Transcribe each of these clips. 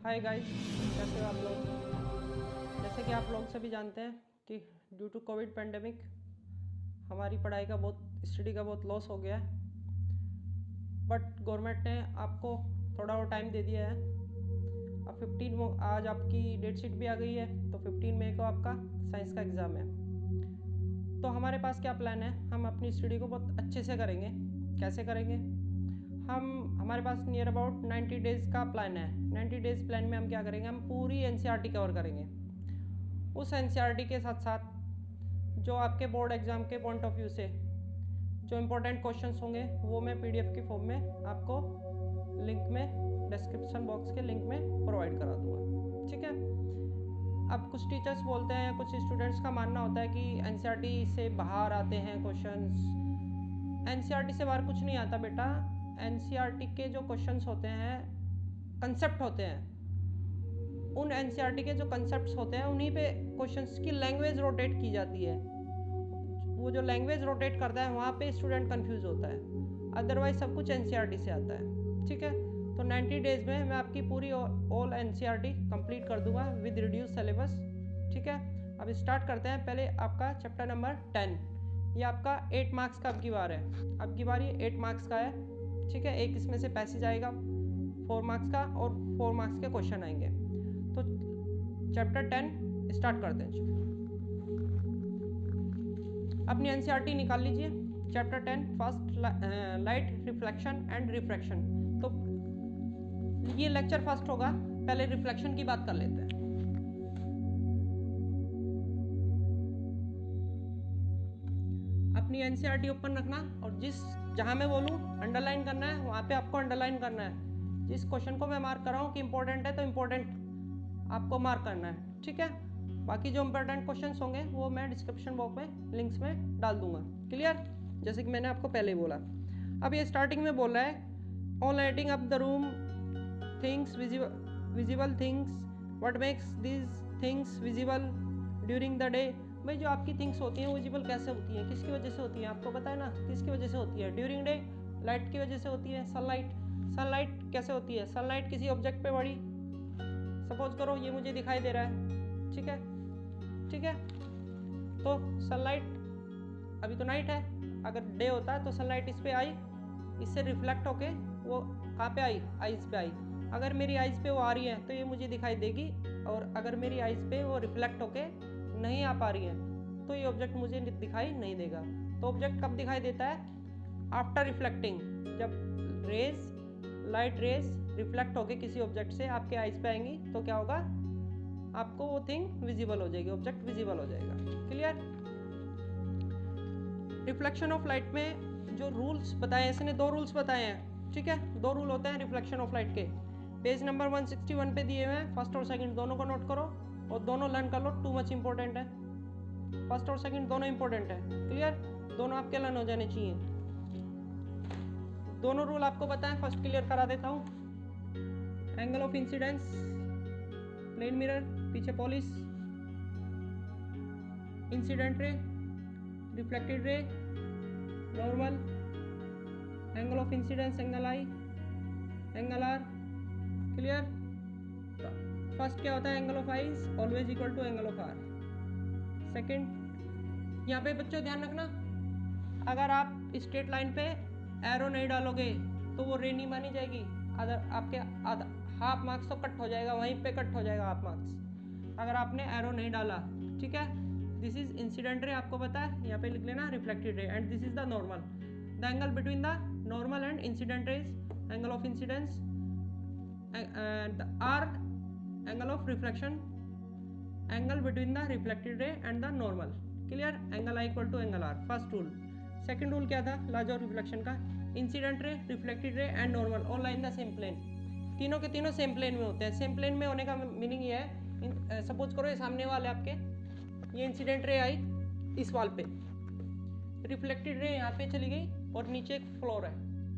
Hi guys, कैसे हो आप लोग। जैसे कि आप लोग सभी जानते हैं कि ड्यू टू कोविड पेंडेमिक हमारी पढ़ाई का स्टडी का बहुत लॉस हो गया है। बट गवर्नमेंट ने आपको थोड़ा और टाइम दे दिया है। अब 15 आज आपकी डेट शीट भी आ गई है, तो 15 मई को आपका साइंस का एग्ज़ाम है। तो हमारे पास क्या प्लान है, हम अपनी स्टडी को बहुत अच्छे से करेंगे। कैसे करेंगे? हमारे पास नियर अबाउट 90 डेज़ का प्लान है। 90 डेज़ प्लान में हम क्या करेंगे, हम पूरी एनसीईआरटी कवर करेंगे। उस एनसीईआरटी के साथ साथ जो आपके बोर्ड एग्ज़ाम के पॉइंट ऑफ व्यू से जो इम्पोर्टेंट क्वेश्चंस होंगे वो मैं पीडीएफ की फॉर्म में आपको लिंक में डिस्क्रिप्शन बॉक्स के लिंक में प्रोवाइड करा दूँगा। ठीक है। अब कुछ टीचर्स बोलते हैं, कुछ स्टूडेंट्स का मानना होता है कि एनसीईआरटी से बाहर आते हैं क्वेश्चंस। एनसीईआरटी से बाहर कुछ नहीं आता बेटा। एनसीईआरटी के जो क्वेश्चंस होते हैं कंसेप्ट होते हैं। उन एनसीईआरटी के जो कंसेप्ट्स होते हैं उन्हीं पे क्वेश्चंस की लैंग्वेज रोटेट की जाती है। वो जो लैंग्वेज रोटेट करता है वहाँ पे स्टूडेंट कंफ्यूज होता है, अदरवाइज सब कुछ एनसीईआरटी से आता है। ठीक है। तो 90 डेज़ में मैं आपकी पूरी ऑल एनसीईआरटी कंप्लीट कर दूंगा विद रिड्यूस सिलेबस। ठीक है। अब स्टार्ट करते हैं। पहले आपका चैप्टर नंबर 10, ये आपका 8 मार्क्स का अब की बार है। अब की बार ये 8 मार्क्स का है। ठीक है। एक इसमें से पैसेज आएगा 4 मार्क्स का और 4 मार्क्स के क्वेश्चन आएंगे। तो चैप्टर 10 स्टार्ट करते हैं। अपनी एनसीईआरटी निकाल लीजिए। Chapter 10 first light reflection and refraction. तो ये लेक्चर फर्स्ट होगा, पहले रिफ्लेक्शन की बात कर लेते हैं। अपनी एनसीईआरटी ओपन रखना और जहां मैं बोलूं अंडरलाइन करना है वहां पे आपको अंडरलाइन करना है। जिस क्वेश्चन को मैं मार्क कर रहा हूँ कि इंपॉर्टेंट है तो इंपॉर्टेंट आपको मार्क करना है। ठीक है। बाकी जो इंपॉर्टेंट क्वेश्चंस होंगे वो मैं डिस्क्रिप्शन बॉक्स में लिंक्स में डाल दूंगा। क्लियर? जैसे कि मैंने आपको पहले बोला। अब ये स्टार्टिंग में बोल रहा है on lighting up the room things visible things what makes these things visible during the day. भाई जो आपकी थिंग्स होती हैं विजिबल कैसे होती हैं, किसकी वजह से होती हैं, आपको पता है ना किसकी वजह से होती है? ड्यूरिंग डे लाइट की वजह से होती है। सनलाइट कैसे होती है? सनलाइट किसी ऑब्जेक्ट पे पड़ी, सपोज करो ये मुझे दिखाई दे रहा है। ठीक है। ठीक है। तो सनलाइट अभी तो नाइट है, अगर डे होता तो सनलाइट इस पे आई, इससे रिफ्लेक्ट होके वो कहाँ पे आई? आइज़ पे आई। अगर मेरी आइज़ पे वो आ रही है तो ये मुझे दिखाई देगी, और अगर मेरी आइज़ पे वो रिफ्लेक्ट होके नहीं आ पा रही है तो ये ऑब्जेक्ट मुझे दिखाई नहीं देगा। तो ऑब्जेक्ट कब दिखाई देता है? After reflecting. जब लाइट रेज रिफ्लेक्ट होके किसी ऑब्जेक्ट से आपके आइज़ पे आएंगी तो क्या होगा? आपको वो थिंग विजिबल हो जाएगी, ऑब्जेक्ट विजिबल हो जाएगा। क्लियर? रिफ्लेक्शन ऑफ लाइट में जो रूल्स बताए हैं, इसने 2 रूल्स बताए हैं। ठीक है। 2 रूल होते हैं रिफ्लेक्शन ऑफ लाइट के। पेज नंबर 161 पे दिए हुए हैं। फर्स्ट और सेकंड दोनों को नोट करो और दोनों लर्न कर लो। टू मच इंपॉर्टेंट है। फर्स्ट और सेकंड दोनों इंपॉर्टेंट है। क्लियर? दोनों आपके लर्न हो जाने चाहिए। दोनों रूल आपको पता है, फर्स्ट क्लियर करा देता हूँ। Angle of incidence, plane mirror, पीछे polish, incident ray, reflected ray, normal, angle of incidence, angle i, angle r. Clear? First क्या होता है? Angle of i is always equal to angle of r. Second, यहाँ पे बच्चों ध्यान रखना, अगर आप स्ट्रेट लाइन पे एरो नहीं डालोगे तो वो रे नहीं मानी जाएगी। अगर आपके हाफ मार्क्स तो कट हो जाएगा, वहीं पे कट हो जाएगा हाफ मार्क्स अगर आपने एरो नहीं डाला। ठीक है। दिस इज इंसिडेंट रे, आपको पता है, यहाँ पे लिख लेना reflected ray, and this is the normal. The angle between the normal and incident ray is angle of incidence, r angle of reflection, angle between the reflected ray and the normal. Clear? Angle I equal to angle R, first rule. Second rule क्या था laws of reflection का? Incident ray, reflected ray and normal all line the same plane. तीनों के तीनों same plane में होते हैं। Same plane में होने का मीनिंग ये है, सपोज करो ये सामने वाले आपके, ये इंसिडेंट रे आई इस वाल पे, रिफ्लेक्टेड रे यहाँ पे चली गई और नीचे एक फ्लोर है।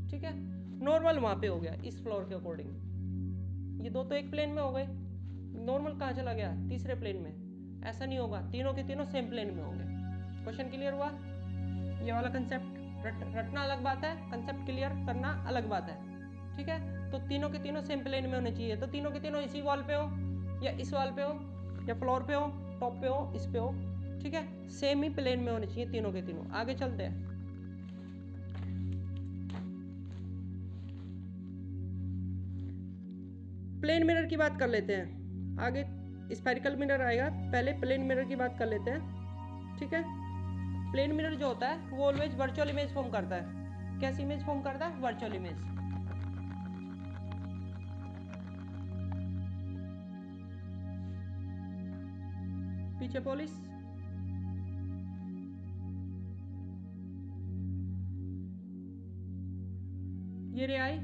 ठीक है। नॉर्मल वहाँ पे हो गया इस फ्लोर के अकॉर्डिंग। ये दो तो एक प्लेन में हो गए, नॉर्मल कहाँ चला गया? तीसरे प्लेन में। ऐसा नहीं होगा, तीनों के तीनों सेम प्लेन में होंगे। क्वेश्चन क्लियर हुआ? ये वाला कंसेप्ट रटना अलग बात है, कंसेप्ट क्लियर करना अलग बात है। ठीक है। तो तीनों के तीनों सेम प्लेन में होने चाहिए। तो तीनों के तीनों इसी वॉल पे हो, या इस वॉल पे हो, या फ्लोर पे हो, टॉप पे हो, इस पे हो, ठीक है, सेम ही प्लेन में होने चाहिए तीनों के तीनों। आगे चलते हैं। प्लेन मिरर की बात कर लेते हैं, आगे स्फेरिकल मिरर आएगा, पहले प्लेन मिरर की बात कर लेते हैं, ठीक है। प्लेन मिरर जो होता है वो ऑलवेज वर्चुअल इमेज फॉर्म करता है। कैसी इमेज फॉर्म करता है? Virtual image. पीछे पॉलिश, ये रे आई,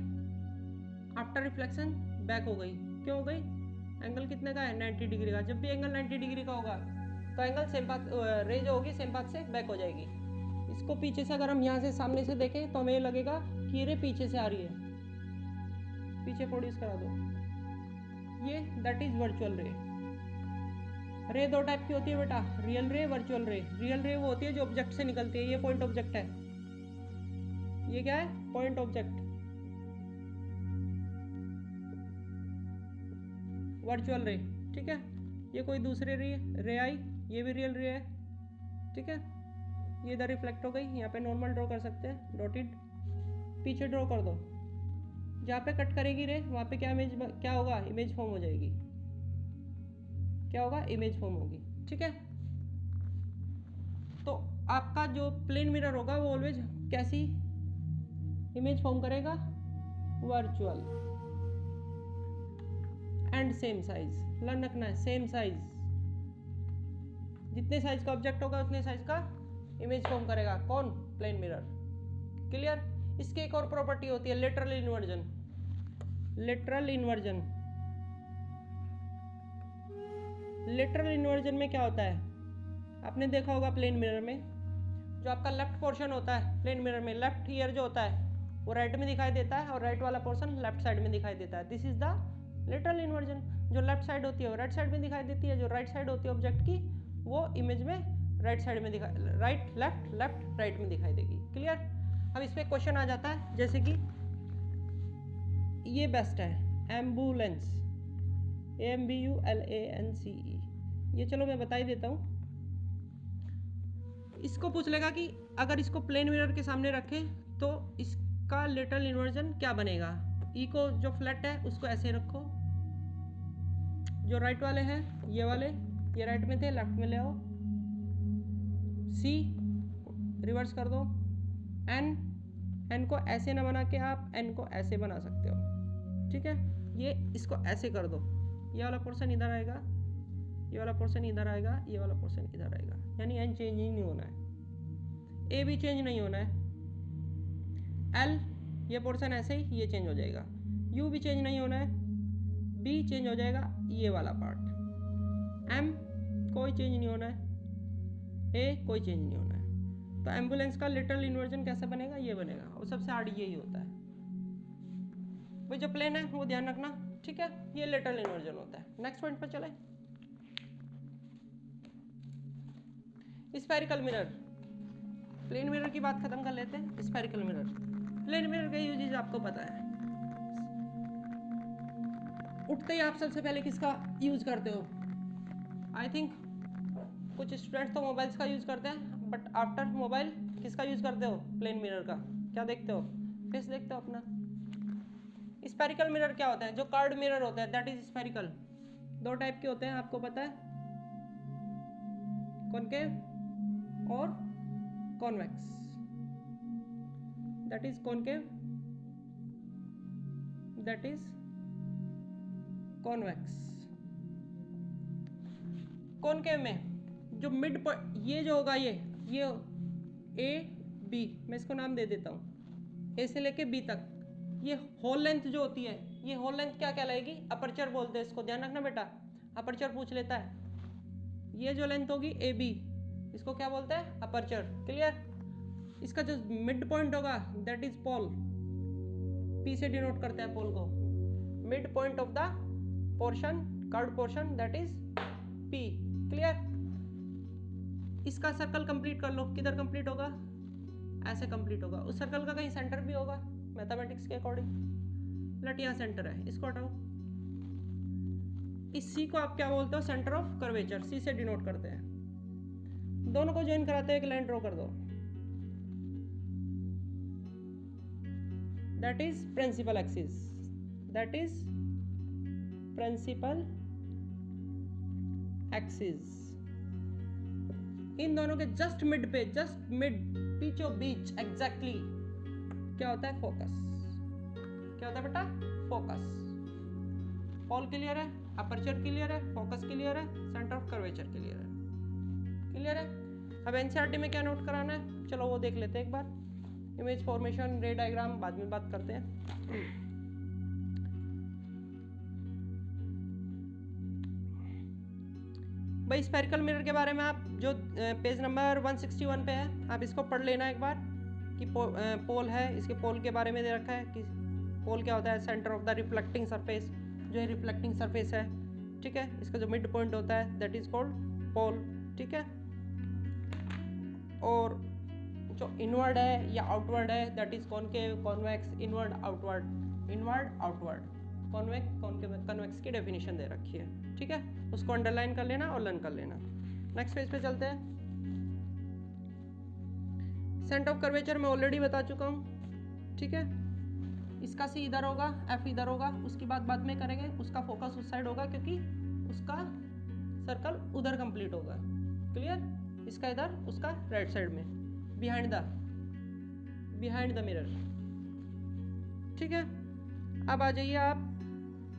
आफ्टर रिफ्लेक्शन बैक हो गई। क्यों हो गई? एंगल कितने का है? 90 डिग्री का। जब भी एंगल 90 डिग्री का होगा तो एंगल सेम पाथ, रे जो होगी सेम पाथ से बैक हो जाएगी। इसको पीछे से अगर हम यहाँ से सामने से देखें तो हमें लगेगा कि ये रे पीछे से आ रही है। पीछे फोल्ड करा दो, ये दैट इज वर्चुअल रे। रे दो टाइप की होती है बेटा, रियल रे, वर्चुअल रे। रियल रे वो होती है जो ऑब्जेक्ट से निकलती है। ये पॉइंट ऑब्जेक्ट है, ये क्या है? Point object. वर्चुअल रे, ठीक है। ये कोई दूसरे रे आई, ये भी रियल रे है, ठीक है। ये इधर रिफ्लेक्ट हो गई, यहाँ पे नॉर्मल ड्रॉ कर सकते हैं, डॉटेड। पीछे ड्रॉ कर दो, जहाँ पे कट करेगी रे वहाँ पे क्या होगा? इमेज फॉर्म हो जाएगी। क्या होगा? इमेज फॉर्म होगी, ठीक है। तो आपका जो प्लेन मिरर होगा वो ऑलवेज कैसी इमेज फॉर्म करेगा? Virtual and same size. Learn रखना है, सेम साइज। जितने साइज का ऑब्जेक्ट होगा उतने साइज का इमेज फॉर्म करेगा। कौन? Plane mirror. क्लियर? इसकी एक और प्रॉपर्टी होती है, lateral inversion. Lateral inversion, lateral inversion में क्या होता है? आपने देखा होगा प्लेन मिरर में, जो आपका लेफ्ट पोर्शन होता है प्लेन मिरर में, लेफ्ट ईयर जो होता है वो राइट में दिखाई देता है और राइट वाला पोर्शन लेफ्ट साइड में दिखाई देता है। This is the lateral inversion. जो लेफ्ट साइड होती है वो राइट साइड में दिखाई देती है, जो राइट साइड होती है ऑब्जेक्ट की वो इमेज में राइट साइड में दिखाई, राइट लेफ्ट लेफ्ट राइट में दिखाई देगी। क्लियर? अब इस पर क्वेश्चन आ जाता है, जैसे कि ये बेस्ट है, एम्बुलेंस, AMBULANCE। ये चलो मैं बता ही देता हूँ। इसको पूछ लेगा कि अगर इसको प्लेन मिरर के सामने रखें तो इसका लेटरल इन्वर्जन क्या बनेगा। ई को जो फ्लैट है उसको ऐसे रखो, जो राइट वाले हैं ये वाले, ये राइट में थे लेफ्ट में ले आओ। सी रिवर्स कर दो। एन को ऐसे ना बना के आप एन को ऐसे बना सकते हो, ठीक है। ये इसको ऐसे कर दो, ये वाला पोर्शन इधर आएगा, ये वाला पोर्शन इधर आएगा, ये वाला पोर्शन इधर आएगा, यानी एन चेंज ही नहीं होना है, ए भी चेंज नहीं होना है। एल ये पोर्शन ऐसे ही ये चेंज हो जाएगा, यू भी चेंज नहीं होना है, बी चेंज हो जाएगा ये वाला पार्ट, एम कोई चेंज नहीं होना है, ए कोई चेंज नहीं होना है। तो एम्बुलेंस का लिटरल इन्वर्जन कैसे बनेगा? ये बनेगा, और सबसे हार्ड यही होता है भाई। जो प्लेन है वो ध्यान रखना, ठीक है। ये लिटरल इन्वर्जन होता है। नेक्स्ट पॉइंट पर चले, स्फेरिकल मिरर। प्लेन मिरर की बात खत्म कर लेते हैं। स्फेरिकल मिरर, प्लेन मिरर का यूजेज आपको पता है। उठते ही आप सबसे पहले किसका यूज करते हो? आई थिंक कुछ स्टूडेंट्स तो मोबाइल्स का यूज करते हैं, बट आफ्टर मोबाइल किसका यूज करते हो? प्लेन मिरर का। क्या देखते हो? फेस देखते हो अपना। स्फेरिकल मिरर क्या होता है? जो कर्व्ड मिरर होता है दैट इज स्फेरिकल। दो टाइप के होते हैं, आपको पता है, कॉनकेव और convex. That is concave, that is convex. Concave में जो मिड पॉइंट ये जो होगा, ये ए बी, मैं इसको नाम दे देता हूँ, ए से लेके बी तक, ये होल लेंथ जो होती है, ये होल लेंथ क्या कहलाएगी? अपर्चर बोलते हैं इसको। ध्यान रखना बेटा, अपर्चर पूछ लेता है। ये जो लेंथ होगी ए बी, इसको क्या बोलते हैं? अपर्चर। क्लियर? इसका जो मिड पॉइंट होगा दैट इज पोल, पी से डिनोट करते हैं पोल को। Mid point of the portion, curved portion, that is P. Clear? इसका सर्कल कंप्लीट कर लो। किधर कंप्लीट होगा? ऐसे कंप्लीट होगा। उस सर्कल का कहीं सेंटर भी होगा मैथमेटिक्स के अकॉर्डिंग। लेट यहाँ सेंटर है, इसको हटाओ। इस सी को आप क्या बोलते हो? सेंटर ऑफ कर्वेचर, सी से डिनोट करते हैं। दोनों को ज्वाइन कराते हैं, एक लाइन ड्रॉ कर दो, that is principal axis, that is principal axis. इन दोनों के जस्ट मिड पे, जस्ट मिड, बीचों बीच एग्जैक्टली क्या होता है? फोकस। क्या होता है बेटा? फोकस। पॉल क्लियर है, अपर्चर क्लियर है, फोकस क्लियर है, सेंटर ऑफ कर्वेचर क्लियर है। क्लियर है? अब एनसीईआरटी में क्या नोट कराना है, चलो वो देख लेते हैं एक बार। इमेज फॉर्मेशन, रे डायग्राम बाद में बात करते हैं। भाई स्फेरिकल मिरर के बारे में आप जो पेज नंबर 161 पे है, आप इसको पढ़ लेना एक बार कि पोल है, इसके पोल के बारे में दे रखा है कि पोल क्या होता है? Centre of the reflecting surface, जो है रिफ्लेक्टिंग सरफेस है, ठीक है। इसका जो मिड पॉइंट होता है दैट इज कॉल्ड पोल, ठीक है। और जो इनवर्ड है या आउटवर्ड है that is concave, convex, inward, outward, inward, outward, convex, convex की डेफिनेशन दे रखी है, ठीक है। उसको अंडरलाइन कर लेना और लर्न कर लेना। नेक्स्ट पेज पे चलते हैं। सेंटर ऑफ कर्वेचर मैं ऑलरेडी बता चुका हूँ, ठीक है। इसका सी इधर होगा, एफ इधर होगा, उसकी बात बाद में करेंगे। उसका फोकस उस साइड होगा क्योंकि उसका सर्कल उधर कंप्लीट होगा, क्लियर। इसका इधर, उसका राइट साइड में, बिहाइंड द मिरर, ठीक है। अब आ जाइए आप,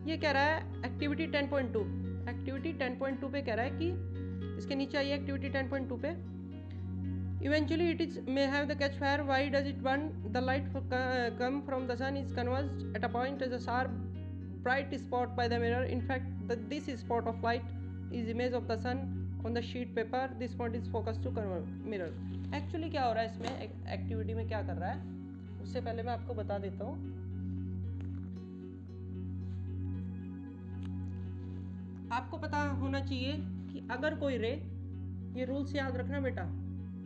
ये कह रहा है एक्टिविटी 10.2, एक्टिविटी 10.2 पे कह रहा है कि इसके नीचे आइए एक्टिविटी 10.2 पे। Eventually it is may have the catch fire. Why does it burn? The light come from the sun is converged at a point as a sharp bright spot by the mirror. In fact this spot of light is image of the sun on the sheet paper. This point is focused to mirror. Actually क्या हो रहा है इसमें, activity में क्या कर रहा है उससे पहले मैं आपको बता देता हूँ। आपको पता होना चाहिए कि अगर कोई रे, ये रूल्स याद रखना बेटा,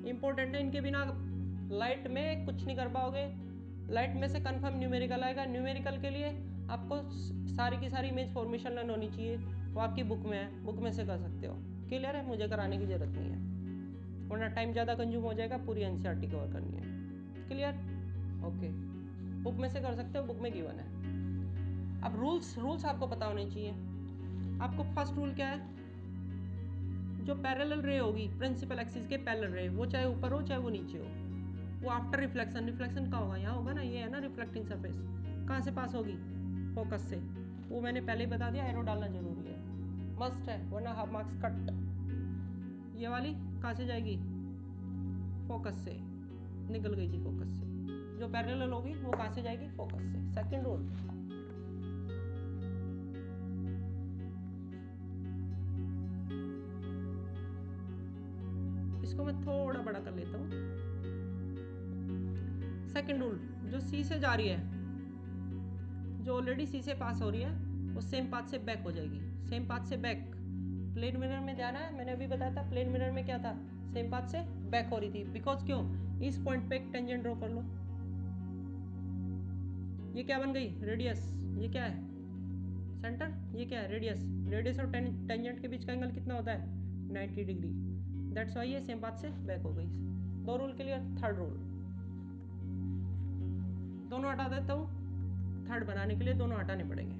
इंपॉर्टेंट है, इनके बिना लाइट में कुछ नहीं कर पाओगे। लाइट में से कंफर्म न्यूमेरिकल आएगा। न्यूमेरिकल के लिए आपको सारी की सारी इमेज फॉर्मेशन लर्न होनी चाहिए, वो आपकी बुक में है, बुक में से कर सकते हो। क्लियर है? मुझे कराने की जरूरत नहीं है, वरना टाइम ज़्यादा कंज्यूम हो जाएगा, पूरी एनसीईआरटी कवर करनी है। क्लियर? ओके, बुक में से कर सकते हो, बुक में गिवन है। अब रूल्स आपको पता होने चाहिए। आपको फर्स्ट रूल क्या है, जो पैरेलल रे होगी प्रिंसिपल एक्सिस के पैरेलल रे, वो चाहे ऊपर हो चाहे वो नीचे हो, वो आफ्टर रिफ्लेक्शन, रिफ्लेक्शन कहाँ होगा? यहाँ होगा ना, ये है ना रिफ्लेक्टिंग सरफेस, कहाँ से पास होगी? फोकस से। वो मैंने पहले ही बता दिया, एरो डालना जरूरी है, मस्ट है, वरना हाफ मार्क्स कट। ये वाली कहाँ से जाएगी? फोकस से, निकल गई जी फोकस से। जो पैरेलल होगी वो कहाँ से जाएगी? फोकस से। सेकंड रूल, इसको मैं थोड़ा बड़ा कर लेता हूँ। सेकंड रूल, जो सी से जा रही है, जो ऑलरेडी सी से पास हो रही है, वो सेम पाथ से बैक हो जाएगी। सेम पाथ से बैक, प्लेन मिरर में ध्यान है, मैंने अभी बताया था प्लेन मिरर में क्या था, सेम पाथ से बैक हो रही थी। बिकॉज क्यों? इस पॉइंट पे एक टेंजेंट ड्रॉ कर लो, ये क्या बन गई? रेडियस। ये क्या है? सेंटर। ये क्या है? रेडियस। रेडियस और टेंजेंट के बीच का एंगल कितना होता है? 90 डिग्री। दैट्स वाई ये सेम पाथ से बैक हो गई। दो रूल क्लियर। थर्ड रूल, दोनों हटा देता हूँ, थर्ड बनाने के लिए दोनों हटाने पड़ेंगे।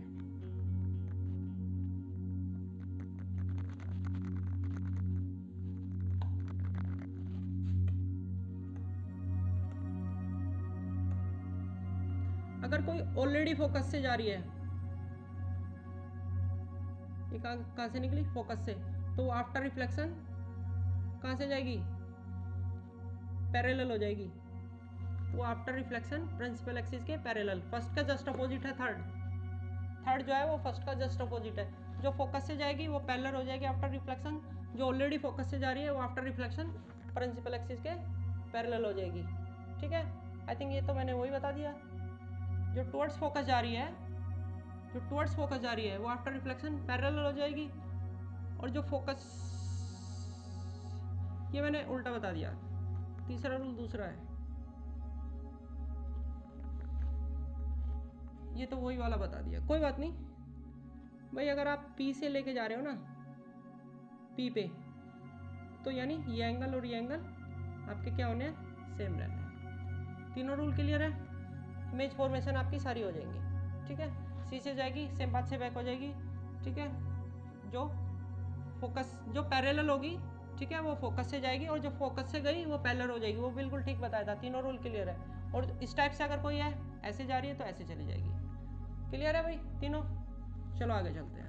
अगर कोई ऑलरेडी फोकस से जा रही है, ये कहाँ से निकली? फोकस से, तो आफ्टर रिफ्लेक्शन कहाँ से जाएगी? पैरेलल हो जाएगी। वो आफ्टर रिफ्लेक्शन प्रिंसिपल एक्सिस के पैरेलल, फर्स्ट का जस्ट अपोजिट है थर्ड जो है वो फर्स्ट का जस्ट अपोजिट है। जो फोकस से जाएगी वो पैरेलल हो जाएगी आफ्टर रिफ्लेक्शन, जो ऑलरेडी फोकस से जा रही है वो आफ्टर रिफ्लेक्शन प्रिंसिपल एक्सिस के पैरेलल हो जाएगी। ठीक है, आई थिंक ये तो मैंने वही बता दिया। जो टुवर्ड्स फोकस जा रही है वो आफ्टर रिफ्लेक्शन पैरेलल हो जाएगी, और जो फोकस, ये मैंने उल्टा बता दिया। तीसरा रूल दूसरा है, ये तो वही वाला बता दिया, कोई बात नहीं भाई। अगर आप P से लेके जा रहे हो ना P पे, तो यानी ये एंगल और ये एंगल आपके क्या होने हैं, सेम रहने हैं। तीनों रूल क्लियर है। इमेज फॉर्मेशन आपकी सारी हो जाएंगी, ठीक है। C से जाएगी, सेम पाथ से बैक हो जाएगी, ठीक है। जो फोकस जो पैरेलल होगी, ठीक है, वो फोकस से जाएगी, और जो फोकस से गई वो पैरेलल हो जाएगी। वो बिल्कुल ठीक बताया था, तीनों रूल क्लियर है। और इस टाइप से अगर कोई है ऐसे जा रही है तो ऐसे चली जाएगी। क्लियर है भाई तीनों? चलो आगे चलते हैं।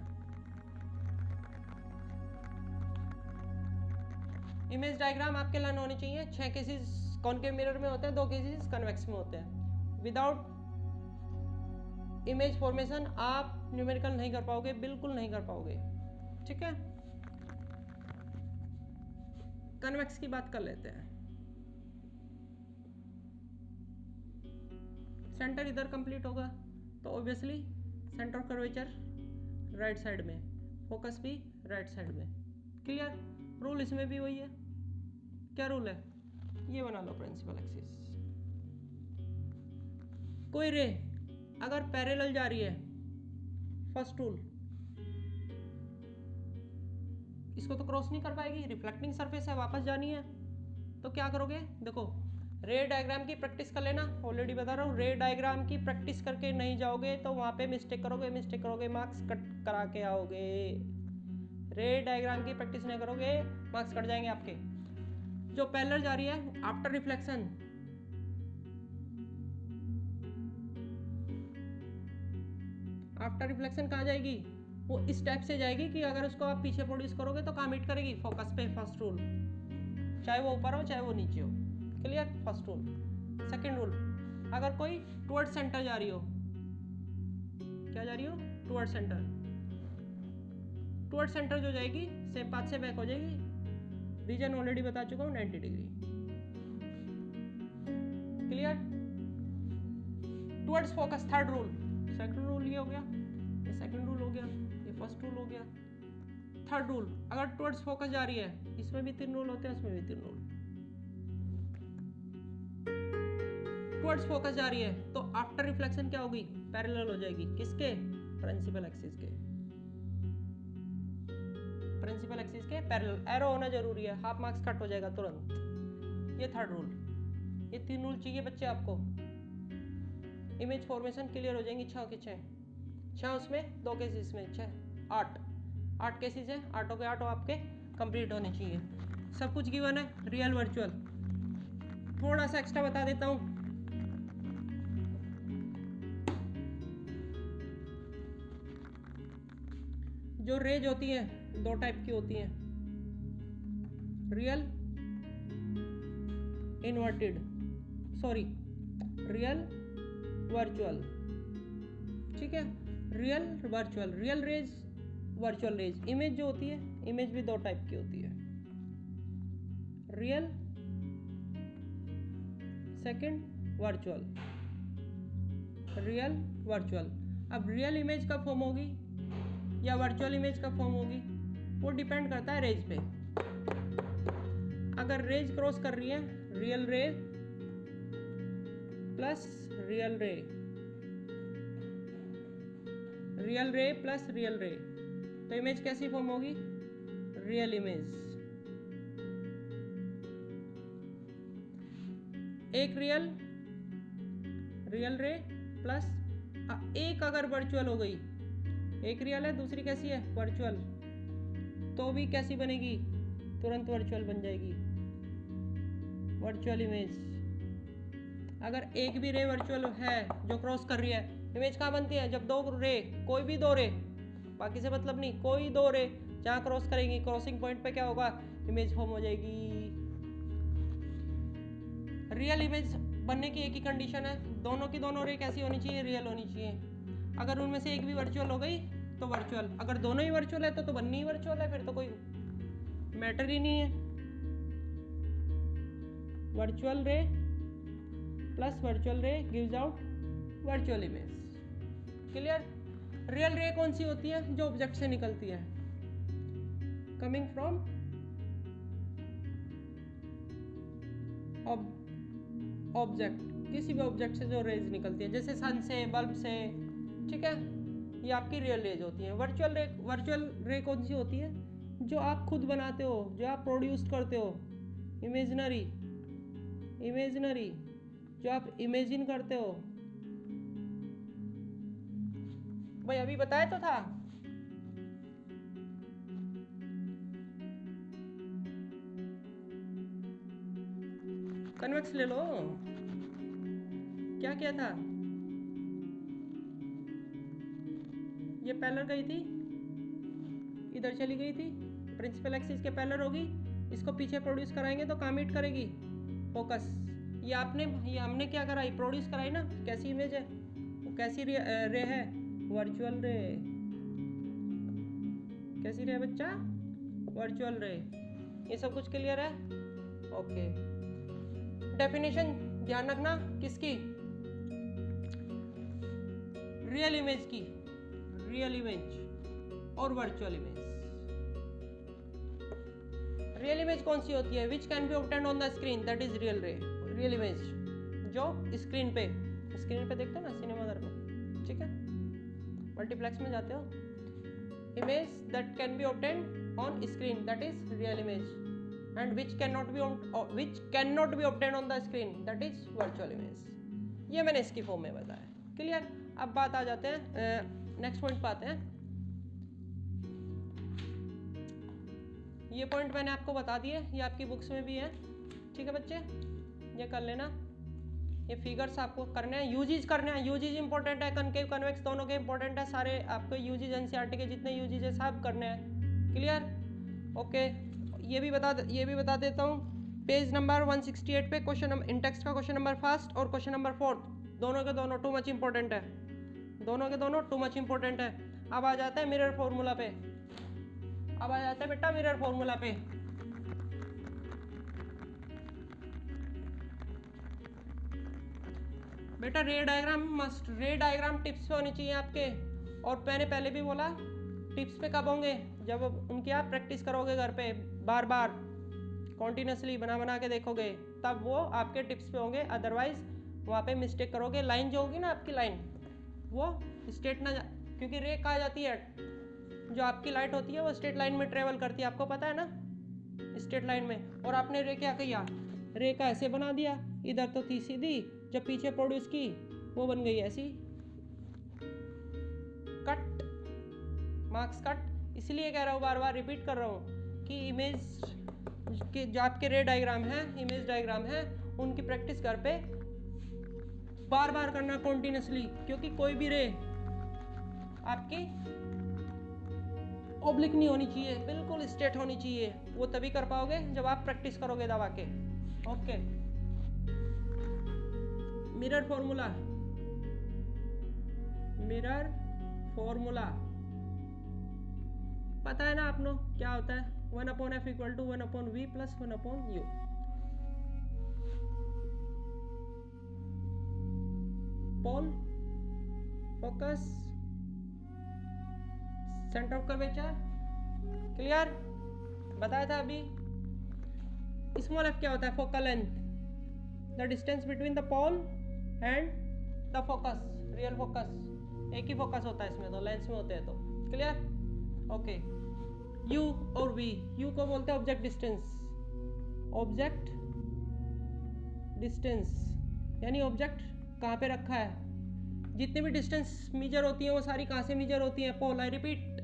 इमेज डायग्राम आपके लर्न होनी चाहिए। 6 केसेस कॉनकेव मिरर में होते हैं, 2 केसेस कन्वेक्स में होते हैं। विदाउट इमेज फॉर्मेशन आप न्यूमेरिकल नहीं कर पाओगे, बिल्कुल नहीं कर पाओगे, ठीक है। कन्वेक्स की बात कर लेते हैं। सेंटर इधर कंप्लीट होगा तो obviously centre of curvature right side में, फोकस भी राइट साइड में। क्लियर? रूल इसमें भी वही है। क्या रूल है? ये बना लो प्रिंसिपल एक्सिस। कोई रे अगर पैरेलल जा रही है, फर्स्ट रूल, इसको तो क्रॉस नहीं कर पाएगी, रिफ्लेक्टिंग सरफेस है, वापस जानी है, तो क्या करोगे? देखो रे डायग्राम की प्रैक्टिस कर लेना। ऑलरेडी बता रहा हूँ, रे डायग्राम की प्रैक्टिस करके नहीं जाओगे तो वहाँ पे मिस्टेक करोगे, मार्क्स कट करा के आओगे। रे डायग्राम की प्रैक्टिस नहीं करोगे, मार्क्स कट जाएंगे आपके। जो पैरेलल जा रही है आफ्टर रिफ्लेक्शन, कहाँ जाएगी? वो इस टाइप से जाएगी कि अगर उसको आप पीछे प्रोड्यूस करोगे तो कहाँ मीट करेगी? फोकस पे। फर्स्ट रूल, चाहे वो ऊपर हो चाहे वो नीचे हो। Clear? First rule. Second rule, अगर कोई टुवर्ड सेंटर जा रही हो, क्या जा रही हो? Toward centre. टुवर्ड सेंटर जो जाएगी सेम पाथ से बैक हो जाएगी। रीजन ऑलरेडी बता चुका हूँ, 90 degree. Clear? Towards focus, third rule. Second rule ये हो गया, ये सेकंड रूल हो गया, ये फर्स्ट रूल हो गया। थर्ड रूल, अगर टुवर्ड्स फोकस जा रही है, इसमें भी 3 रूल होते हैं, इसमें भी 3 रूल। टुवर्ड्स फोकस जा रही है तो आफ्टर रिफ्लेक्शन क्या होगी? पैरेलल हो जाएगी। किसके? प्रिंसिपल एक्सिस के। प्रिंसिपल एक्सिस के पैरेलल। एरो होना जरूरी है, हाफ मार्क्स कट हो जाएगा तुरंत। ये थर्ड रूल। ये 3 रूल चाहिए बच्चे आपको। इमेज फॉर्मेशन क्लियर हो जाएंगी 6 के 6 उसमें 2 केसेस में 6 8 केसेस हैं। 8 के 8 आपके कंप्लीट होने चाहिए। सब कुछ गिवन है, रियल वर्चुअल। थोड़ा सा एक्स्ट्रा बता देता हूँ। जो रेज होती हैं 2 टाइप की होती हैं, real inverted, sorry real virtual, ठीक है। Real virtual, real rays, virtual rays. Image जो होती है, इमेज भी 2 टाइप की होती है, real, second virtual, real virtual. अब रियल इमेज कब फॉर्म होगी या वर्चुअल इमेज कब फॉर्म होगी, वो डिपेंड करता है रेज पे। अगर रेज क्रॉस कर रही है, रियल रे प्लस रियल रे, रियल रे प्लस रियल रे, तो इमेज कैसी फॉर्म होगी? Real image. एक रियल रे प्लस एक अगर वर्चुअल हो गई, एक रियल है दूसरी कैसी है? वर्चुअल, तो भी कैसी बनेगी? तुरंत वर्चुअल बन जाएगी, वर्चुअल इमेज। अगर एक भी रे वर्चुअल है जो क्रॉस कर रही है, इमेज कहाँ बनती है? जब 2 रे, कोई भी 2 रे, बाकी से मतलब नहीं, कोई 2 रे जहाँ क्रॉस करेंगी, क्रॉसिंग पॉइंट पे क्या होगा? इमेज फॉर्म हो जाएगी। रियल इमेज बनने की एक ही कंडीशन है, दोनों की दोनों रे कैसी होनी चाहिए? रियल होनी चाहिए। अगर उनमें से एक भी वर्चुअल हो गई तो वर्चुअल, अगर दोनों ही वर्चुअल है तो बननी ही वर्चुअल है, फिर तो कोई मैटर ही नहीं है। वर्चुअल रे प्लस वर्चुअल रे gives out virtual image. Clear? Real रे कौन सी होती है? जो ऑब्जेक्ट से निकलती है, कमिंग फ्रॉम ऑब्जेक्ट, किसी भी ऑब्जेक्ट से जो रेज निकलती है, जैसे सन से, बल्ब से, ठीक है, ये आपकी रियल रेज होती है। वर्चुअल रे कौन सी होती है? जो आप खुद बनाते हो, जो आप प्रोड्यूस करते हो, इमेजिनरी जो आप इमेजिन करते हो। भाई अभी बताया तो था। कन्वेक्स ले लो, क्या किया था? ये पैरेलल गई थी, इधर चली गई थी, प्रिंसिपल एक्सिस के पैरेलल होगी, इसको पीछे प्रोड्यूस कराएंगे तो कमिट करेगी फोकस। ये हमने क्या कराई? प्रोड्यूस कराई ना। कैसी इमेज है? वो कैसी रे है? वर्चुअल रे। कैसी रे बच्चा? वर्चुअल रे। ये सब कुछ क्लियर है? ओके। डेफिनेशन ध्यान रखना किसकी? रियल इमेज की, रियल इमेज और वर्चुअल इमेज। रियल इमेज कौन सी होती है? Which can be obtained on the screen, that is real रे। रियल इमेज जो स्क्रीन पे देखते हो ना सिनेमा घर में, ठीक है, मल्टीप्लेक्स में जाते हो, image that can be obtained on screen, that is real image, and which can not be obtained on the screen, that is virtual image. ये मैंने इसकी फॉर्म में बताया। क्लियर? अब बात आ जाते हैं नेक्स्ट पॉइंट पे आते हैं। ये पॉइंट मैंने आपको बता दिए, ये आपकी बुक्स में भी है, ठीक है बच्चे, ये कर लेना। ये फिगर्स आपको करने हैं, यूजेज करने हैं। यूजेज इंपॉर्टेंट है, कनकेव कन्वेक्स दोनों के इंपॉर्टेंट है, सारे आपको यूजेज एनसीईआरटी के जितने यूजेज है सब करने हैं। क्लियर? ओके। ये भी बता देता हूँ, पेज नंबर 168 पे क्वेश्चन इन टेक्स्ट का क्वेश्चन नंबर फर्स्ट और क्वेश्चन नंबर फोर्थ दोनों के दोनों टू मच इंपॉर्टेंट है, दोनों के दोनों टू मच इंपॉर्टेंट है। अब आ जाता है मिरर फॉर्मूला पे, अब आ जाता है बेटा मिरर फॉर्मूला पे। बेटा रे डायग्राम टिप्स पे होनी चाहिए आपके, और मैंने पहले भी बोला टिप्स पे कब होंगे? जब उनकी आप प्रैक्टिस करोगे घर पे, बार बार कॉन्टिन्यूसली बना के देखोगे, तब वो आपके टिप्स पे होंगे। अदरवाइज वहाँ पे मिस्टेक करोगे। लाइन जो होगी ना आपकी लाइन, वो स्ट्रेट ना क्योंकि रे कहा जाती है, जो आपकी लाइट होती है वो स्ट्रेट लाइन में ट्रेवल करती है, आपको पता है ना, स्ट्रेट लाइन में। और आपने रे क्या किया? रे का ऐसे बना दिया, इधर तो थी सीधी, जब पीछे प्रोड्यूस की वो बन गई ऐसी कट, मार्क्स कट। इसलिए कह रहा हूँ, बार बार रिपीट कर रहा हूँ कि इमेज के जो आपके रे डायग्राम है, इमेज डायग्राम है, उनकी प्रैक्टिस घर पे बार बार करना कॉन्टिन्यूसली, क्योंकि कोई भी रे आपकी ऑब्लिक नहीं होनी चाहिए, बिल्कुल स्ट्रेट होनी चाहिए। वो तभी कर पाओगे जब आप प्रैक्टिस करोगे दबा के। ओके। मिरर फॉर्मूला पता है ना आपको क्या होता है? 1/f equal to 1/v plus 1/u। Pole, focus, centre of curvature. Clear? बताया था अभी। स्मॉल f क्या होता है? Focal length, the distance between the pole and the focus, real focus. एक ही फोकस होता है इसमें, तो लेंस में होते हैं तो। क्लियर? ओके। u और v, u को बोलते हैं ऑब्जेक्ट डिस्टेंस, यानी ऑब्जेक्ट कहाँ पे रखा है। जितनी भी डिस्टेंस मीजर होती है वो सारी कहाँ से मीजर होती है? पोल। आई रिपीट,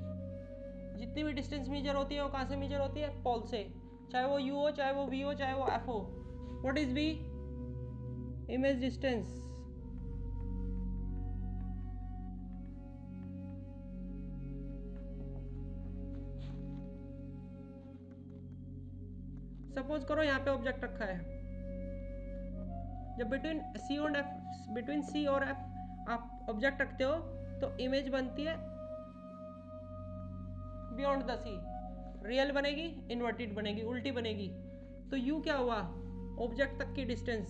जितनी भी डिस्टेंस मीजर होती है वो कहाँ से मीजर होती है? पोल से। चाहे वो u हो, चाहे वो v हो, चाहे वो f हो। What is v? Image distance. Suppose करो यहाँ पे ऑब्जेक्ट रखा है, जब बिटवीन c और f आप ऑब्जेक्ट रखते हो तो इमेज बनती है बियॉन्ड द सी। रियल बनेगी, इन्वर्टेड बनेगी, उल्टी बनेगी। तो u क्या हुआ? ऑब्जेक्ट तक की डिस्टेंस।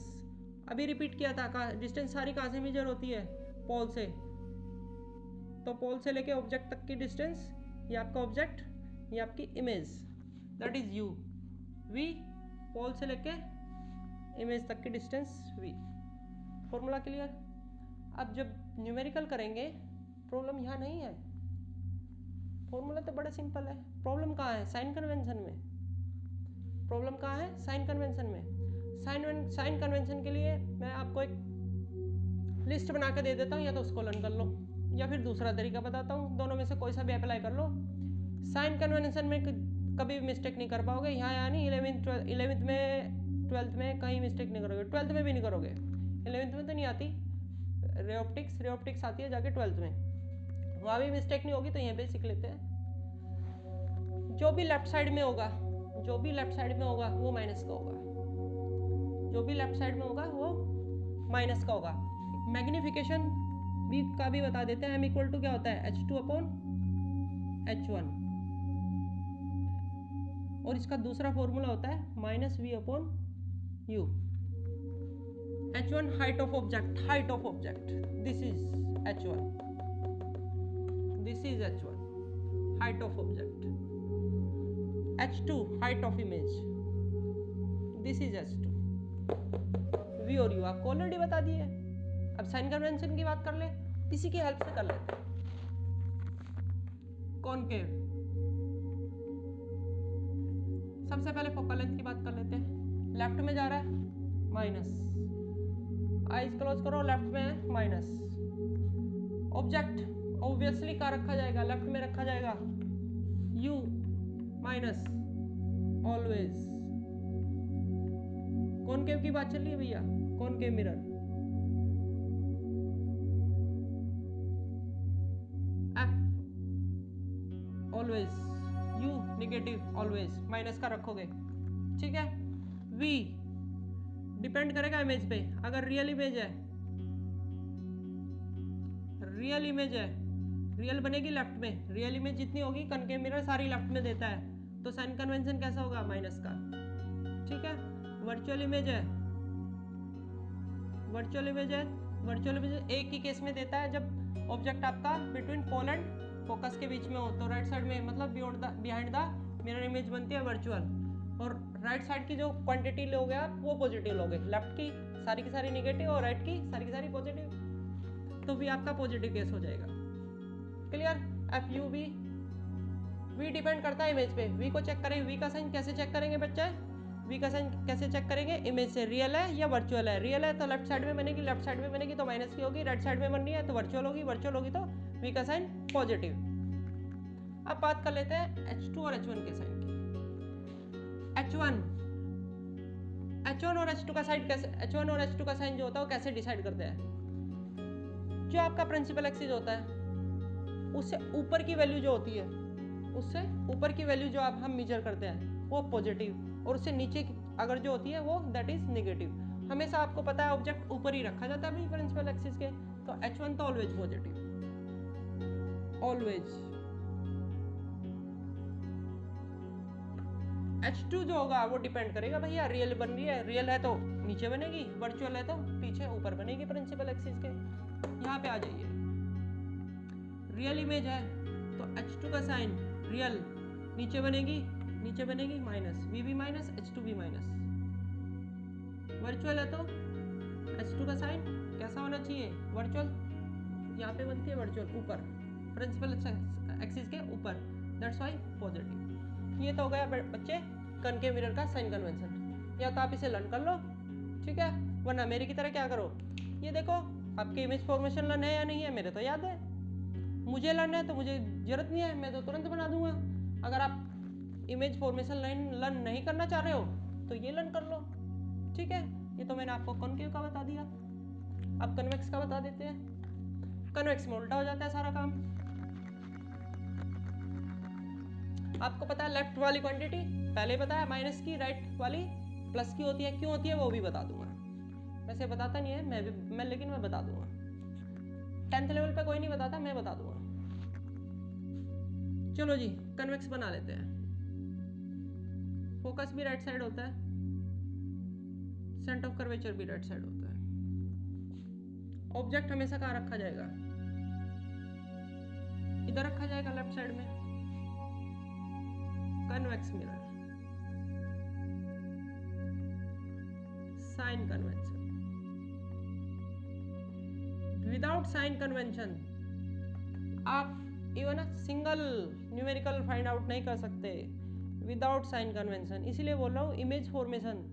अभी रिपीट किया था, डिस्टेंस सारी कहाँ से मेजर होती है? पोल से। तो पोल से लेके ऑब्जेक्ट तक की डिस्टेंस, ये आपका ऑब्जेक्ट, ये आपकी image, that is u। v, पोल से लेके इमेज तक की डिस्टेंस v। Formula clear? अब जब न्यूमेरिकल करेंगे प्रॉब्लम यहाँ नहीं है, फॉर्मूला तो बड़ा सिंपल है। प्रॉब्लम कहाँ है? साइन कन्वेंशन में। प्रॉब्लम कहाँ है? साइन कन्वेंशन में। साइन कन्वेंशन के लिए मैं आपको एक लिस्ट बना के दे देता हूँ, या तो उसको लर्न कर लो या फिर दूसरा तरीका बताता हूँ, दोनों में से कोई सा भी अप्लाई कर लो। साइन कन्वेंशन में कभी भी मिस्टेक नहीं कर पाओगे, यहाँ यानी 11th में 12th में कहीं मिस्टेक नहीं करोगे, 12th में भी नहीं करोगे, 11th में तो नहीं आती, रे ऑप्टिक्स आती है जाके 12th में, वहाँ भी मिस्टेक नहीं होगी, तो यहाँ पे सीख लेते हैं। जो भी लेफ्ट साइड में होगा वो माइनस का होगा, जो भी लेफ्ट साइड में होगा वो माइनस का होगा। मैग्निफिकेशन भी का भी बता देते हैं, m इक्वल टू क्या होता है? H2/H1, और इसका दूसरा फॉर्मूला होता है -V/U। H1 height of object, this is H1, height of object. H2 height of image, this is H2। V और U आपको ऑलरेडी बता दिए। अब साइन कन्वेंशन की बात कर ले, इसी की हेल्प से कर लेते हैं। कॉनकेव, सबसे पहले फोकल लेंथ की बात कर लेते हैं। लेफ्ट में जा रहा है माइनस, आईज क्लोज करो, लेफ्ट में है माइनस। ऑब्जेक्ट ऑब्वियसली कहाँ रखा जाएगा? लेफ्ट में रखा जाएगा, U माइनस ऑलवेज। कॉनकेव की बात चल रही है भैया, concave mirror, F always, U negative always, minus का रखोगे, ठीक है। V डिपेंड करेगा इमेज पे, अगर रियल बनेगी लेफ्ट में, रियल इमेज जितनी होगी कॉनकेव मिरर सारी लेफ्ट में देता है, तो साइन कन्वेंशन कैसा होगा? माइनस का, ठीक है। वर्चुअल इमेज एक ही केस में देता है, जब ऑब्जेक्ट आपका बिटवीन पोल एंड फोकस के बीच में हो, तो राइट साइड में मतलब बिहाइंड द मिरर इमेज बनती है वर्चुअल, और राइट साइड की जो क्वांटिटी लोगे आप वो पॉजिटिव लोगे, लेफ्ट की सारी निगेटिव और राइट की सारी पॉजिटिव, तो भी आपका पॉजिटिव केस हो जाएगा। क्लियर? FU V डिपेंड करता है इमेज पे। V को चेक करें, V का साइन कैसे चेक करेंगे बच्चे? V का साइन कैसे चेक करेंगे? इमेज से, रियल है या वर्चुअल है। रियल है तो लेफ्ट साइड में बनेगी, तो माइनस की होगी, राइट साइड में बन रही है तो वर्चुअल होगी तो V का साइन पॉजिटिव। अब बात कर लेते हैं H2 और H1 के साइन की। H1 और H2 का साइन जो होता है वो कैसे डिसाइड करते हैं? जो आपका प्रिंसिपल एक्सिस होता है उससे ऊपर की वैल्यू जो होती है, जो आप हम मेजर करते हैं वो पॉजिटिव, और उससे नीचे की अगर जो होती है वो दैट इज नेगेटिव। हमेशा आपको पता है ऑब्जेक्ट ऊपर ही रखा जाता है अपनी प्रिंसिपल एक्सिस के, तो H1 तो ऑलवेज पॉजिटिव, ऑलवेज। H2 जो होगा वो डिपेंड करेगा भैया, रियल बन रही है, रियल है तो नीचे बनेगी, वर्चुअल है तो पीछे ऊपर बनेगी प्रिंसिपल एक्सिस के। यहाँ पे आ जाइए, रियल इमेज है तो H2 का साइन रियल नीचे बनेगी माइनस, V भी माइनस, H2 भी माइनस। वर्चुअल है तो H2 का साइन कैसा होना चाहिए? वर्चुअल, यहाँ पे बनती है वर्चुअल ऊपर, प्रिंसिपल एक्सिस के ऊपर, दैट्स व्हाई पॉजिटिव। ये तो हो गया बच्चे कॉनकेव मिरर का साइन कन्वेंशन, या तो आप इसे लर्न कर लो, ठीक है, वरना मेरी की तरह क्या करो, ये देखो आपके इमेज फॉर्मेशन लर्न है या नहीं है, मेरे तो याद है, मुझे लर्न है तो मुझे जरूरत नहीं है, मैं तो तुरंत बना दूंगा। अगर आप इमेज फॉर्मेशन लर्न नहीं करना चाह रहे हो तो ये लर्न कर लो, ठीक है। ये तो मैंने आपको कॉनकेव का बता दिया, अब कन्वेक्स का बता देते हैं। कन्वेक्स में उल्टा हो जाता है सारा काम। आपको पता है लेफ्ट वाली क्वांटिटी पहले बताया माइनस की, राइट वाली प्लस की होती है, क्यों होती है वो भी बता दूंगा। वैसे बताता नहीं है लेकिन मैं बता दूंगा। 10th लेवल पे कोई नहीं बताता, मैं बता दूंगा। चलो जी, कन्वेक्स बना लेते हैं। फोकस भी राइट साइड होता है, सेंटर ऑफ कर्वेचर भी राइट साइड होता है। ऑब्जेक्ट हमेशा कहाँ रखा जाएगा? इधर रखा जाएगा लेफ्ट साइड में, convex mirror, sign convention. Without sign convention आप even single numerical find out नहीं कर सकते विदाउट साइन कन्वेंशन। इसीलिए बोल रहा हूँ इमेज फॉर्मेशन,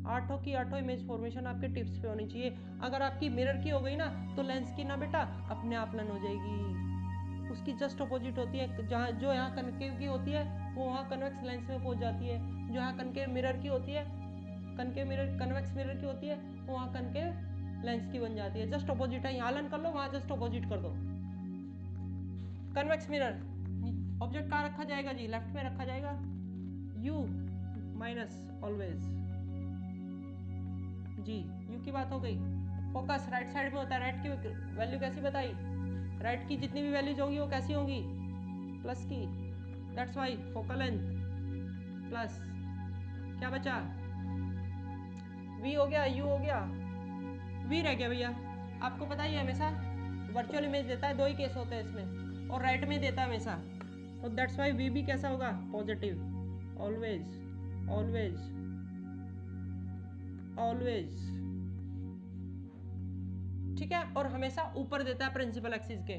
आठों की आठों इमेज फॉर्मेशन आपके टिप्स पे होनी चाहिए। अगर आपकी मिरर की हो गई ना तो लेंस की ना बेटा अपने आप लन हो जाएगी। उसकी जस्ट अपोजिट होती है, जहाँ जो यहाँ कनकेव की होती है वो वहाँ कन्वेक्स लेंस में पहुँच जाती है। जो यहाँ कनकेव मिरर की होती है, कनकेव मिरर कन्वेक्स मिरर की होती है, वो वहाँ कनकेव लेंस की बन जाती है। जस्ट अपोजिट है, यहाँ लन कर लो, वहाँ जस्ट अपोजिट कर दो। कन्वेक्स मिरर ऑब्जेक्ट कहाँ रखा जाएगा जी? लेफ्ट में रखा जाएगा। यू माइनस ऑलवेज जी, यू की बात हो गई। फोकस राइट साइड में होता है, राइट की वैल्यू कैसी बताई? राइट की जितनी भी वैल्यूज होंगी वो कैसी होंगी? प्लस की। That's why focal length plus. क्या बचा? वी हो गया, यू हो गया, वी रह गया भैया। आपको पता ही है हमेशा वर्चुअल इमेज देता है, दो ही केस होते हैं इसमें, और राइट में देता है हमेशा। तो दैट्स वाई वी भी कैसा होगा? Positive, always always always. ठीक है, और हमेशा ऊपर देता है प्रिंसिपल एक्सिस के।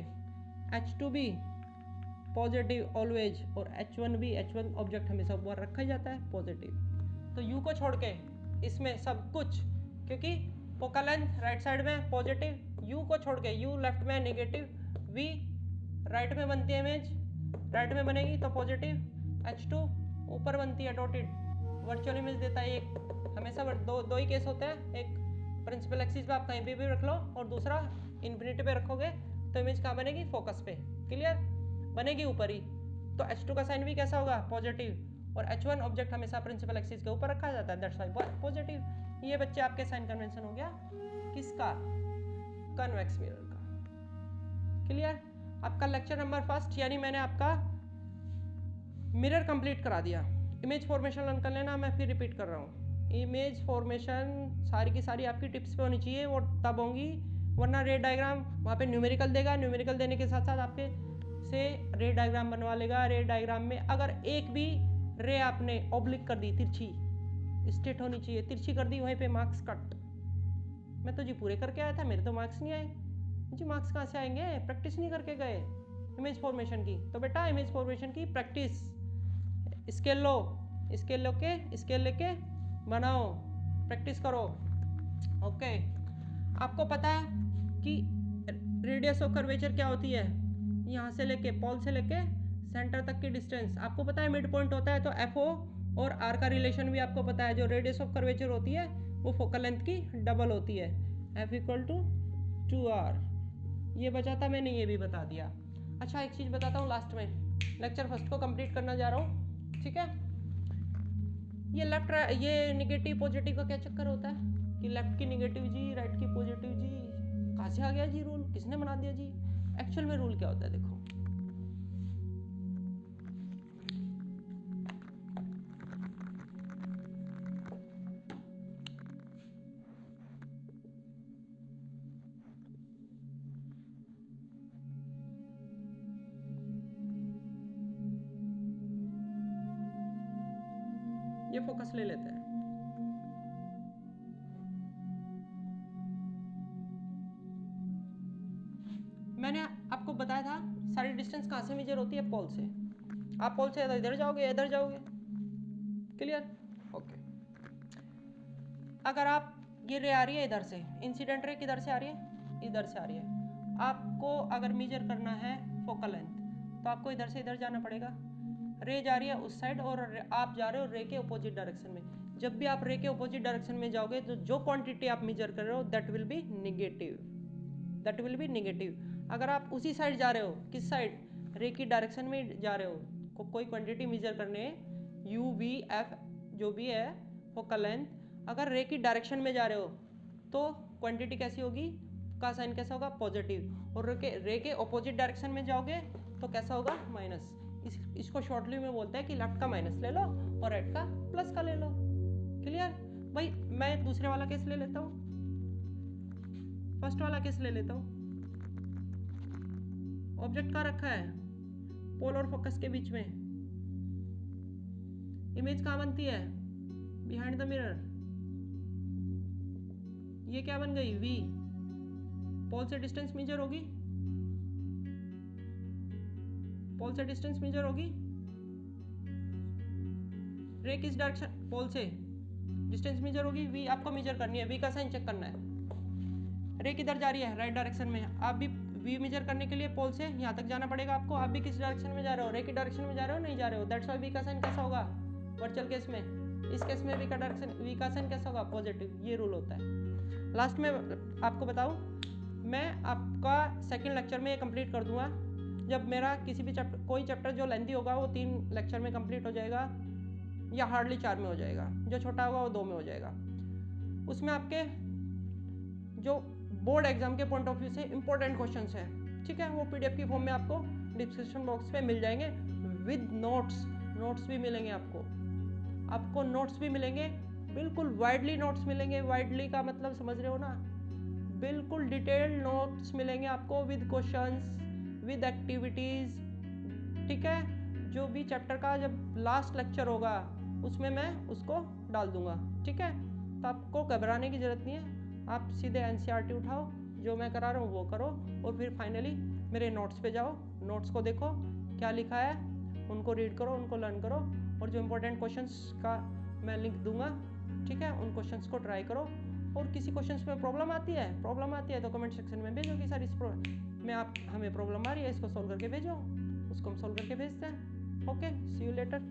H2 भी पॉजिटिव ऑलवेज, और H1 भी, H1 ऑब्जेक्ट हमेशा ऊपर रखा ही जाता है पॉजिटिव। तो U को छोड़ के इसमें सब कुछ, क्योंकि फोकल लेंथ राइट साइड में पॉजिटिव, U को छोड़ के U लेफ्ट में नेगेटिव, V राइट में बनती है इमेज, राइट में बनेगी तो पॉजिटिव, H2 ऊपर बनती है डॉटेड, वर्चुअल इमेज देता है एक। हमेशा दो ही केस होते हैं, एक प्रिंसिपल एक्सिस पे आप कहीं भी रख लो और दूसरा इन्फिनिटी पे रखोगे तो इमेज कहाँ बनेगी? फोकस पे। क्लियर? बनेगी ऊपर ही। तो H2 का साइन भी कैसा होगा? पॉजिटिव, और H1 ऑब्जेक्ट हमेशा प्रिंसिपल एक्सिस के ऊपर रखा जाता है, दैट्स व्हाई पॉजिटिव। ये बच्चे आपके साइन कन्वेंशन हो गया किसका? कन्वेक्स मिरर का। क्लियर? आपका लेक्चर नंबर फर्स्ट, यानी मैंने आपका मिरर कंप्लीट करा दिया। इमेज फॉर्मेशन लर्न कर लेना, मैं फिर रिपीट कर रहा हूँ। इमेज फॉर्मेशन सारी की सारी आपकी टिप्स पे होनी चाहिए, वो तब होंगी, वरना रे डायग्राम वहाँ पे न्यूमेरिकल देगा, न्यूमेरिकल देने के साथ साथ आपके से रे डायग्राम बनवा लेगा। रे डायग्राम में अगर एक भी रे आपने ऑब्लिक कर दी, तिरछी स्ट्रेट होनी चाहिए, तिरछी कर दी, वहीं पे मार्क्स कट। मैं तो जी पूरे करके आया था, मेरे तो मार्क्स नहीं आए जी। मार्क्स कहाँ से आएंगे? प्रैक्टिस नहीं करके गए इमेज फॉर्मेशन की। तो बेटा इमेज फॉर्मेशन की प्रैक्टिस, स्केल लो, स्केल लेके बनाओ, प्रैक्टिस करो। ओके, आपको पता है कि रेडियस ऑफ कर्वेचर क्या होती है? यहाँ से लेके पॉल से लेके सेंटर तक की डिस्टेंस आपको पता है, मिड पॉइंट होता है। तो FO और R का रिलेशन भी आपको पता है। जो रेडियस ऑफ कर्वेचर होती है वो फोकल लेंथ की डबल होती है, F = 2R। ये बचा था, मैंने ये भी बता दिया। अच्छा, एक चीज़ बताता हूँ लास्ट में, लेक्चर फर्स्ट को कंप्लीट करना जा रहा हूँ, ठीक है? ये लेफ्ट ये नेगेटिव पॉजिटिव का क्या चक्कर होता है कि लेफ्ट की नेगेटिव जी, राइट की पॉजिटिव जी? कहाँ से आ गया जी रूल? किसने बना दिया जी? एक्चुअल में रूल क्या होता है देखो। ये फोकस ले लेते हैं। मैंने आपको बताया था सारी डिस्टेंस कहाँ से मेजर होती है? पोल से। आप पोल से इधर जाओगे, इधर जाओगे। क्लियर? ओके। अगर आप ये रे आ रही है इधर से, इंसिडेंट रे किधर से आ रही है? इधर से आ रही है। आपको अगर मेजर करना है फोकल लेंथ तो आपको इधर से इधर जाना पड़ेगा। रे जा रही है उस साइड और आप जा रहे हो रे के अपोजिट डायरेक्शन में। जब भी आप रे के अपोजिट डायरेक्शन में जाओगे तो जो क्वांटिटी आप मेजर कर रहे हो that will be negative, that will be negative. अगर आप उसी साइड जा रहे हो, किस साइड? रे की डायरेक्शन में जा रहे हो, कोई क्वांटिटी मेजर करने, U V F जो भी है फोकल लेंथ, अगर रे की डायरेक्शन में जा रहे हो तो क्वांटिटी कैसी होगी? का साइन कैसा होगा? पॉजिटिव। और रे के अपोजिट डायरेक्शन में जाओगे तो कैसा होगा? माइनस। इसको शॉर्टली में बोलते हैं कि लेफ्ट का माइनस ले लो और राइट का प्लस का ले लो। क्लियर? भाई मैं दूसरे वाला केस ले लेता हूँ, फर्स्ट वाला केस ले लेता हूँ। ऑब्जेक्ट कहाँ रखा है? पोल और फोकस के बीच में। इमेज कहाँ बनती है? Behind the mirror. ये क्या बन गई? V। पोल से डिस्टेंस मेजर होगी, पोल से डिस्टेंस मेजर होगी, रे किस डायरेक्शन, पोल से डिस्टेंस मेजर होगी, वी आपको मेजर करनी है, वी का साइन चेक करना है। रे किधर जा रही है, राइट डायरेक्शन में, आप भी वी मेजर करने के लिए पोल से यहाँ तक जाना पड़ेगा आपको। आप भी किस डायरेक्शन में जा रहे हो, रे की डायरेक्शन में जा रहे हो, नहीं जा रहे हो, दैट्स व्हाई वी का साइन कैसा होगा वर्चुअल केस में, इस केस में वी का साइन कैसा होगा, पॉजिटिव, ये रूल होता है। लास्ट में आपको बताऊँ, मैं आपका सेकेंड लेक्चर में कंप्लीट कर दूंगा, जब मेरा किसी भी चैप्टर, कोई चैप्टर जो लेंथी होगा वो 3 लेक्चर में कंप्लीट हो जाएगा, या हार्डली 4 में हो जाएगा, जो छोटा होगा वो 2 में हो जाएगा। उसमें आपके जो बोर्ड एग्जाम के पॉइंट ऑफ व्यू से इंपॉर्टेंट क्वेश्चंस हैं, ठीक है, वो पीडीएफ की फॉर्म में आपको डिस्क्रिप्शन बॉक्स पे मिल जाएंगे, विद नोट्स भी मिलेंगे आपको नोट्स भी मिलेंगे, बिल्कुल वाइडली नोट्स मिलेंगे। वाइडली का मतलब समझ रहे हो ना, बिल्कुल डिटेल्ड नोट्स मिलेंगे आपको, विद क्वेश्चंस, विद एक्टिविटीज़, ठीक है। जो भी चैप्टर का जब लास्ट लेक्चर होगा उसमें मैं उसको डाल दूंगा, ठीक है। तो आपको घबराने की ज़रूरत नहीं है, आप सीधे एनसीईआरटी उठाओ, जो मैं करा रहा हूँ वो करो, और फिर फाइनली मेरे नोट्स पे जाओ, नोट्स को देखो क्या लिखा है, उनको रीड करो, उनको लर्न करो, और जो इंपॉर्टेंट क्वेश्चंस का मैं लिंक दूंगा, ठीक है, उन क्वेश्चंस को ट्राई करो। और किसी क्वेश्चंस में प्रॉब्लम आती है तो कमेंट सेक्शन में भेजो कि सर इस में आप हमें प्रॉब्लम आ रही है, इसको सॉल्व करके भेजो, उसको हम सॉल्व करके भेजते हैं। Okay, see you letter.